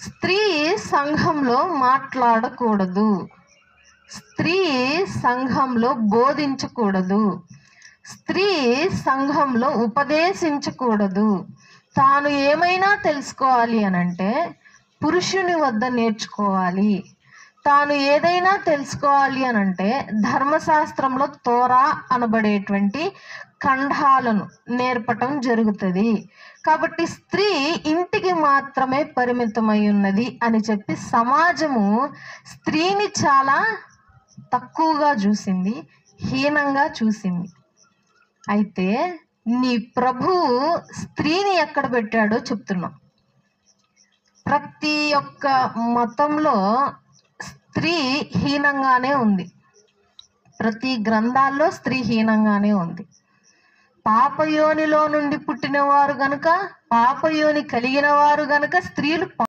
స్త్రీ సంఘంలో మాట్లాడకూడదు, స్త్రీ సంఘంలో బోధించకూడదు, స్త్రీ సంఘంలో ఉపదేశించకూడదు. తాను ఏమైనా తెలుసుకోవాలి అనంటే పురుషుని వద్ద నేర్చుకోవాలి. తాను ఏదైనా తెలుసుకోవాలి అనంటే ధర్మశాస్త్రంలో తోరా అనబడేటువంటి ఖండాలను నేర్పటం జరుగుతుంది. కాబట్టి స్త్రీ ఇంటికి మాత్రమే పరిమితమై ఉన్నది అని చెప్పి సమాజము స్త్రీని చాలా తక్కువగా చూసింది, హీనంగా చూసింది. అయితే నీ ప్రభువు స్త్రీని ఎక్కడ పెట్టాడో చెప్తున్నాం. ప్రతి ఒక్క మతంలో స్త్రీ హీనంగానే ఉంది, ప్రతి గ్రంథాల్లో స్త్రీ హీనంగానే ఉంది. పాపయోనిలో నుండి పుట్టిన వారు గనుక, పాపయోని కలిగిన వారు గనుక స్త్రీలు